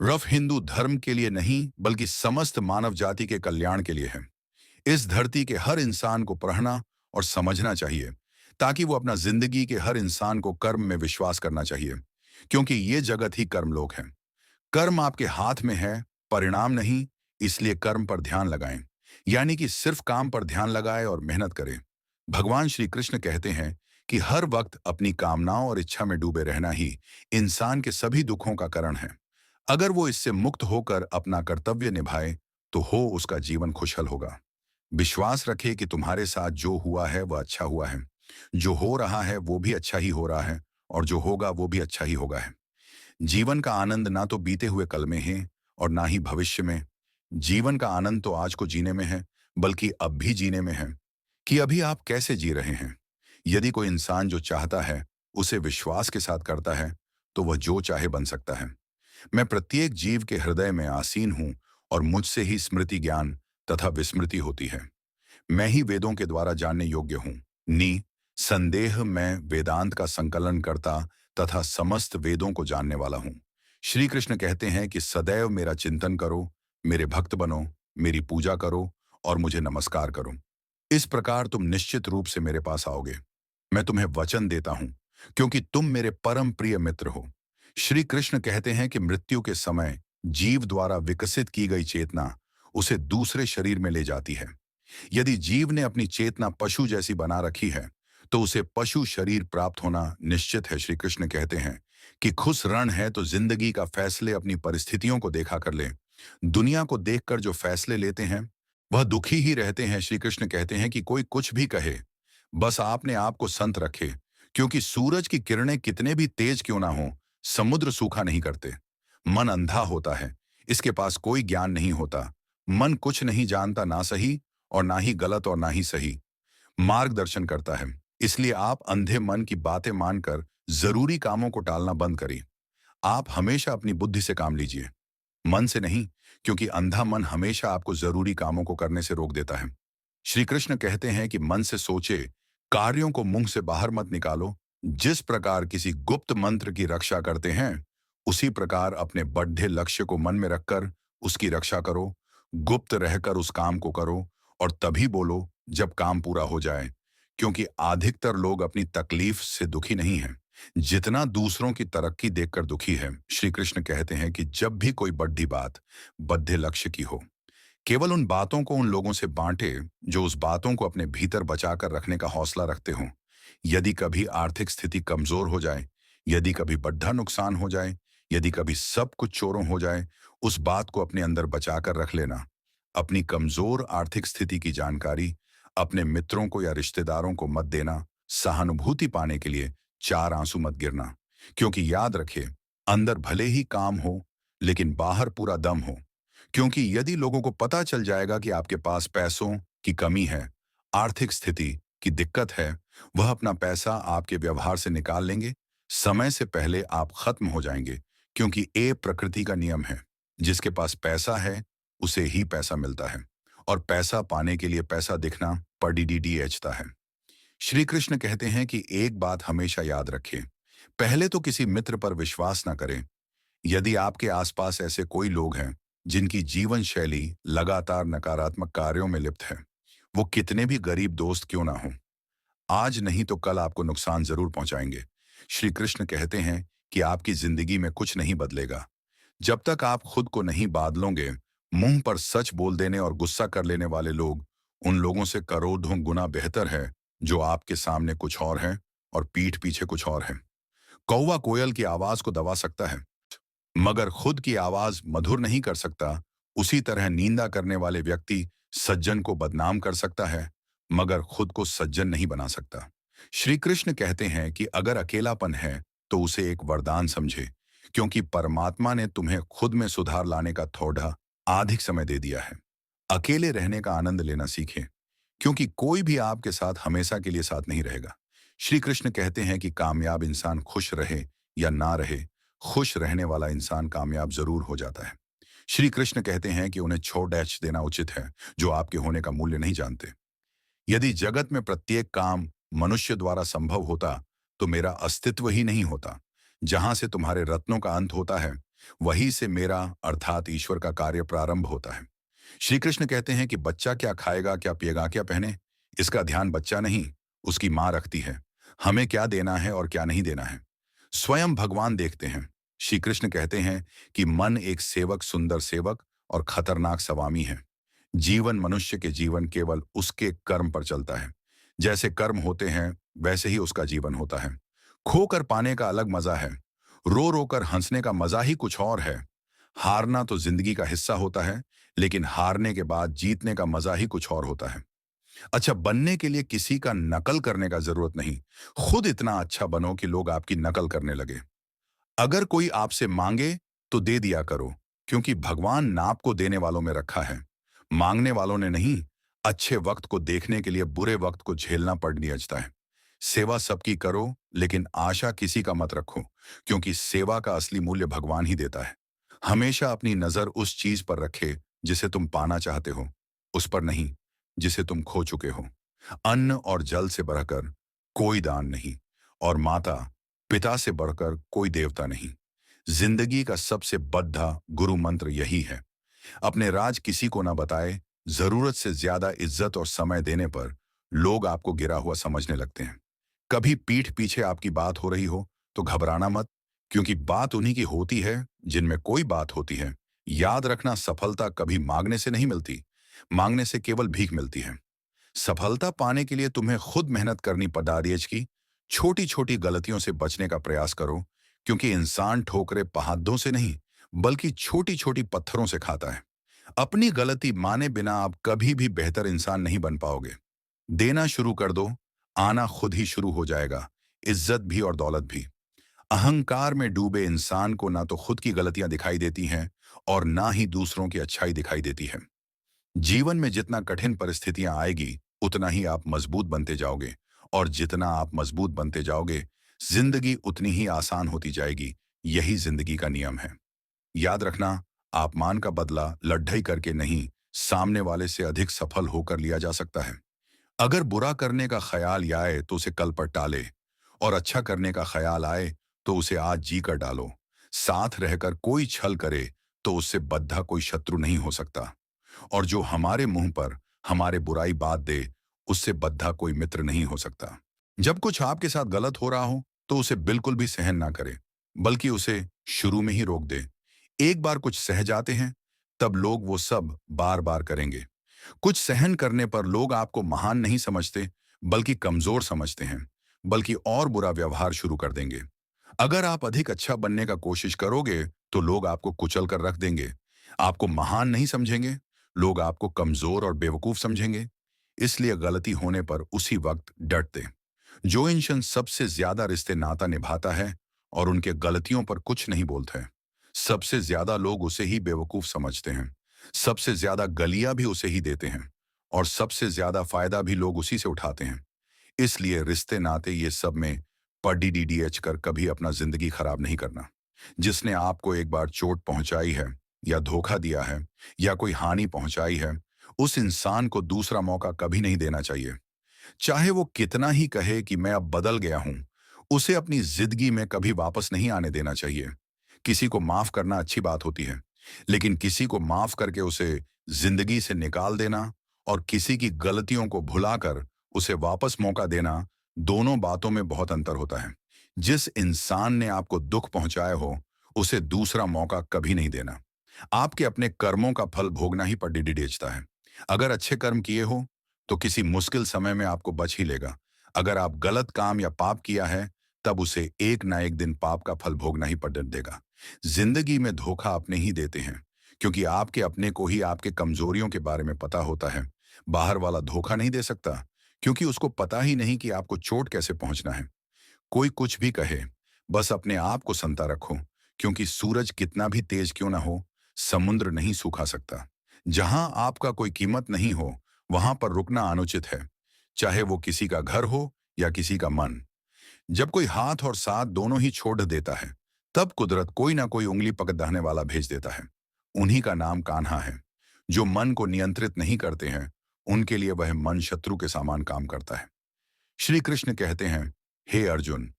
Rough Hindu धर्म के लिए नहीं बल्कि समस्त मानव जाति के कल्याण के लिए है। इस धरती के हर इंसान को पढ़ना और समझना चाहिए ताकि वो अपना जिंदगी के हर इंसान को कर्म में विश्वास करना चाहिए, क्योंकि ये जगत ही कर्मलोक है। कर्म आपके हाथ में है, परिणाम नहीं। इसलिए कर्म पर ध्यान लगाएं, यानी कि सिर्फ काम पर ध्यान लगाएं और मेहनत करें। भगवान श्री कृष्ण कहते हैं कि हर वक्त अपनी कामनाओं और इच्छा में डूबे रहना ही इंसान के सभी दुखों का कारण है। अगर वो इससे मुक्त होकर अपना कर्तव्य निभाए तो हो उसका जीवन खुशहाल होगा। विश्वास रखे कि तुम्हारे साथ जो हुआ है वह अच्छा हुआ है, जो हो रहा है वो भी अच्छा ही हो रहा है, और जो होगा वो भी अच्छा ही होगा है। जीवन का आनंद ना तो बीते हुए कल में है और ना ही भविष्य में। जीवन का आनंद तो आज को जीने में है, बल्कि अब भी जीने में है कि अभी आप कैसे जी रहे हैं। यदि कोई इंसान जो चाहता है उसे विश्वास के साथ करता है तो वह जो चाहे बन सकता है। मैं प्रत्येक जीव के हृदय में आसीन हूं और मुझसे ही स्मृति ज्ञान तथा विस्मृति होती है। मैं ही वेदों के द्वारा जानने योग्य हूँ। नि संदेह मैं वेदांत का संकलन करता तथा समस्त वेदों को जानने वाला हूँ। श्री कृष्ण कहते हैं कि सदैव मेरा चिंतन करो, मेरे भक्त बनो, मेरी पूजा करो और मुझे नमस्कार करो। इस प्रकार तुम निश्चित रूप से मेरे पास आओगे। मैं तुम्हें वचन देता हूं, क्योंकि तुम मेरे परम प्रिय मित्र हो। श्री कृष्ण कहते हैं कि मृत्यु के समय जीव द्वारा विकसित की गई चेतना उसे दूसरे शरीर में ले जाती है। यदि जीव ने अपनी चेतना पशु जैसी बना रखी है तो उसे पशु शरीर प्राप्त होना निश्चित है। श्री कृष्ण कहते हैं कि खुश रण है तो जिंदगी का फैसले अपनी परिस्थितियों को देखा कर ले। दुनिया को देखकर जो फैसले लेते हैं वह दुखी ही रहते हैं। श्री कृष्ण कहते हैं कि कोई कुछ भी कहे, बस आपने आप को संत रखे, क्योंकि सूरज की किरणें कितने भी तेज क्यों ना हो, समुद्र सूखा नहीं करते। मन अंधा होता है, इसके पास कोई ज्ञान नहीं होता। मन कुछ नहीं जानता, ना सही और ना ही गलत और ना ही सही मार्गदर्शन करता है। इसलिए आप अंधे मन की बातें मानकर जरूरी कामों को टालना बंद करिए। आप हमेशा अपनी बुद्धि से काम लीजिए, मन से नहीं, क्योंकि अंधा मन हमेशा आपको जरूरी कामों को करने से रोक देता है। श्री कृष्ण कहते हैं कि मन से सोचे, कार्यों को मुंह से बाहर मत निकालो। जिस प्रकार किसी गुप्त मंत्र की रक्षा करते हैं, उसी प्रकार अपने बढ़े लक्ष्य को मन में रखकर उसकी रक्षा करो। गुप्त रहकर उस काम को करो और तभी बोलो जब काम पूरा हो जाए, क्योंकि अधिकतर लोग अपनी तकलीफ से दुखी नहीं हैं, जितना दूसरों की तरक्की देखकर दुखी है। श्री कृष्ण कहते हैं कि जब भी कोई बड़ी बात बद्धे लक्ष्य की हो, केवल उन बातों को उन लोगों से बांटे जो उस बातों को अपने भीतर बचाकर रखने का हौसला रखते हों। यदि कभी आर्थिक स्थिति कमजोर हो जाए, यदि कभी बड़ा नुकसान हो जाए, यदि कभी सब कुछ चोरों हो जाए, उस बात को अपने अंदर बचाकर रख लेना। अपनी कमजोर आर्थिक स्थिति की जानकारी अपने मित्रों को या रिश्तेदारों को मत देना। सहानुभूति पाने के लिए चार आंसू मत गिरना, क्योंकि याद रखे, अंदर भले ही काम हो लेकिन बाहर पूरा दम हो। क्योंकि यदि लोगों को पता चल जाएगा कि आपके पास पैसों की कमी है, आर्थिक स्थिति की दिक्कत है, वह अपना पैसा आपके व्यवहार से निकाल लेंगे। समय से पहले आप खत्म हो जाएंगे, क्योंकि ये प्रकृति का नियम है। जिसके पास पैसा है उसे ही पैसा मिलता है, और पैसा पाने के लिए पैसा दिखना पड़ीडीडीएचता है। श्री कृष्ण कहते हैं कि एक बात हमेशा याद रखें, पहले तो किसी मित्र पर विश्वास ना करें। यदि आपके आसपास ऐसे कोई लोग हैं जिनकी जीवन शैली लगातार नकारात्मक कार्यों में लिप्त है, वो कितने भी गरीब दोस्त क्यों ना हो, आज नहीं तो कल आपको नुकसान जरूर पहुंचाएंगे। श्री कृष्ण कहते हैं कि आपकी जिंदगी में कुछ नहीं बदलेगा जब तक आप खुद को नहीं बादलोगे। मुंह पर सच बोल देने और गुस्सा कर लेने वाले लोग उन लोगों से करोड़ों गुना बेहतर है जो आपके सामने कुछ और है और पीठ पीछे कुछ और है। कौवा कोयल की आवाज को दबा सकता है, मगर खुद की आवाज मधुर नहीं कर सकता। उसी तरह निंदा करने वाले व्यक्ति सज्जन को बदनाम कर सकता है, मगर खुद को सज्जन नहीं बना सकता। श्री कृष्ण कहते हैं कि अगर अकेलापन है तो उसे एक वरदान समझे, क्योंकि परमात्मा ने तुम्हें खुद में सुधार लाने का थोड़ा अधिक समय दे दिया है। अकेले रहने का आनंद लेना सीखें, क्योंकि कोई भी आपके साथ हमेशा के लिए साथ नहीं रहेगा। श्री कृष्ण कहते हैं कि कामयाब इंसान खुश रहे या ना रहे, खुश रहने वाला इंसान कामयाब जरूर हो जाता है। श्री कृष्ण कहते हैं कि उन्हें छोड़ डैच देना उचित है जो आपके होने का मूल्य नहीं जानते। यदि जगत में प्रत्येक काम मनुष्य द्वारा संभव होता तो मेरा अस्तित्व ही नहीं होता। जहां से तुम्हारे रत्नों का अंत होता है, वहीं से मेरा अर्थात ईश्वर का कार्य प्रारंभ होता है। श्री कृष्ण कहते हैं कि बच्चा क्या खाएगा, क्या पिएगा, क्या पहने, इसका ध्यान बच्चा नहीं, उसकी माँ रखती है। हमें क्या देना है और क्या नहीं देना है, स्वयं भगवान देखते हैं। श्री कृष्ण कहते हैं कि मन एक सेवक, सुंदर सेवक और खतरनाक स्वामी है। जीवन, मनुष्य के जीवन केवल उसके कर्म पर चलता है। जैसे कर्म होते हैं वैसे ही उसका जीवन होता है। खोकर पाने का अलग मजा है, रो रो कर हंसने का मजा ही कुछ और है। हारना तो जिंदगी का हिस्सा होता है, लेकिन हारने के बाद जीतने का मजा ही कुछ और होता है। अच्छा बनने के लिए किसी का नकल करने का जरूरत नहीं, खुद इतना अच्छा बनो कि लोग आपकी नकल करने लगे। अगर कोई आपसे मांगे तो दे दिया करो, क्योंकि भगवान नाप को देने वालों में रखा है, मांगने वालों ने नहीं। अच्छे वक्त को देखने के लिए बुरे वक्त को झेलना पड़ नियजता है। सेवा सबकी करो, लेकिन आशा किसी का मत रखो, क्योंकि सेवा का असली मूल्य भगवान ही देता है। हमेशा अपनी नजर उस चीज पर रखे जिसे तुम पाना चाहते हो, उस पर नहीं जिसे तुम खो चुके हो। अन्न और जल से बढ़कर कोई दान नहीं, और माता पिता से बढ़कर कोई देवता नहीं। जिंदगी का सबसे बद्धा गुरु मंत्र यही है, अपने राज किसी को ना बताए। जरूरत से ज्यादा इज्जत और समय देने पर लोग आपको गिरा हुआ समझने लगते हैं। कभी पीठ पीछे आपकी बात हो रही हो तो घबराना मत, क्योंकि बात उन्हीं की होती है जिनमें कोई बात होती है। याद रखना, सफलता कभी मांगने से नहीं मिलती, मांगने से केवल भीख मिलती है। सफलता पाने के लिए तुम्हें खुद मेहनत करनी पड़ेगी। की छोटी छोटी गलतियों से बचने का प्रयास करो, क्योंकि इंसान ठोकरे पहाड़ों से नहीं, बल्कि छोटी छोटी पत्थरों से खाता है। अपनी गलती माने बिना आप कभी भी बेहतर इंसान नहीं बन पाओगे। देना शुरू कर दो, आना खुद ही शुरू हो जाएगा, इज्जत भी और दौलत भी। अहंकार में डूबे इंसान को ना तो खुद की गलतियां दिखाई देती हैं और ना ही दूसरों की अच्छाई दिखाई देती है। जीवन में जितना कठिन परिस्थितियां आएगी, उतना ही आप मजबूत बनते जाओगे, और जितना आप मजबूत बनते जाओगे, जिंदगी उतनी ही आसान होती जाएगी। यही जिंदगी का नियम है। याद रखना, अपमान का बदला लड़ाई करके नहीं, सामने वाले से अधिक सफल होकर लिया जा सकता है। अगर बुरा करने का ख्याल आए तो उसे कल पर टाले, और अच्छा करने का ख्याल आए तो उसे आज जी कर डालो। साथ रहकर कोई छल करे तो उससे बद्धा कोई शत्रु नहीं हो सकता, और जो हमारे मुंह पर हमारे बुराई बात दे, उससे बद्धा कोई मित्र नहीं हो सकता। जब कुछ आपके साथ गलत हो रहा हो तो उसे बिल्कुल भी सहन ना करे, बल्कि उसे शुरू में ही रोक दे। एक बार कुछ सह जाते हैं, तब लोग वो सब बार बार करेंगे। कुछ सहन करने पर लोग आपको महान नहीं समझते, बल्कि कमजोर समझते हैं, बल्कि और बुरा व्यवहार शुरू कर देंगे। अगर आप अधिक अच्छा बनने का कोशिश करोगे तो लोग आपको कुचल कर रख देंगे। आपको महान नहीं समझेंगे, लोग आपको कमजोर और बेवकूफ समझेंगे। इसलिए गलती होने पर उसी वक्त डटते। जो इंसान सबसे ज्यादा रिश्ते नाता निभाता है और उनके गलतियों पर कुछ नहीं बोलता है, सबसे ज्यादा लोग उसे ही बेवकूफ समझते हैं, सबसे ज्यादा गलियां भी उसे ही देते हैं, और सबसे ज्यादा फायदा भी लोग उसी से उठाते हैं। इसलिए रिश्ते नाते ये सब में पढ़ कर कभी अपना जिंदगी खराब नहीं करना। जिसने आपको एक बार चोट पहुंचाई है, या धोखा दिया है, या कोई हानि पहुंचाई है, उस इंसान को दूसरा मौका कभी नहीं देना चाहिए। चाहे वो कितना ही कहे कि मैं अब बदल गया हूं, उसे अपनी जिंदगी में कभी वापस नहीं आने देना चाहिए। किसी को माफ करना अच्छी बात होती है, लेकिन किसी को माफ करके उसे जिंदगी से निकाल देना और किसी की गलतियों को भुलाकर उसे वापस मौका देना, दोनों बातों में बहुत अंतर होता है। जिस इंसान ने आपको दुख पहुंचाया हो, उसे दूसरा मौका कभी नहीं देना। आपके अपने कर्मों का फल भोगना ही पड़ता है। अगर अच्छे कर्म किए हो तो किसी मुश्किल समय में आपको बच ही लेगा। अगर आप गलत काम या पाप किया है, तब उसे एक ना एक दिन पाप का फल भोगना ही पड़ देगा। जिंदगी में धोखा अपने ही देते हैं, क्योंकि आपके अपने को ही आपके कमजोरियों के बारे में पता होता है। बाहर वाला धोखा नहीं दे सकता, क्योंकि उसको पता ही नहीं कि आपको चोट कैसे पहुंचना है। कोई कुछ भी कहे, बस अपने आप को संता रखो, क्योंकि सूरज कितना भी तेज क्यों ना हो, समुद्र नहीं सूखा सकता। जहां आपका कोई कीमत नहीं हो, वहां पर रुकना अनुचित है, चाहे वो किसी का घर हो या किसी का मन। जब कोई हाथ और साथ दोनों ही छोड़ देता है, तब कुदरत कोई ना कोई उंगली पकड़ने वाला भेज देता है। उन्हीं का नाम कान्हा है। जो मन को नियंत्रित नहीं करते हैं, उनके लिए वह मन शत्रु के समान काम करता है। श्री कृष्ण कहते हैं, हे अर्जुन,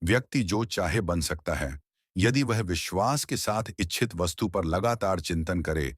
व्यक्ति जो चाहे बन सकता है, यदि वह विश्वास के साथ इच्छित वस्तु पर लगातार चिंतन करे,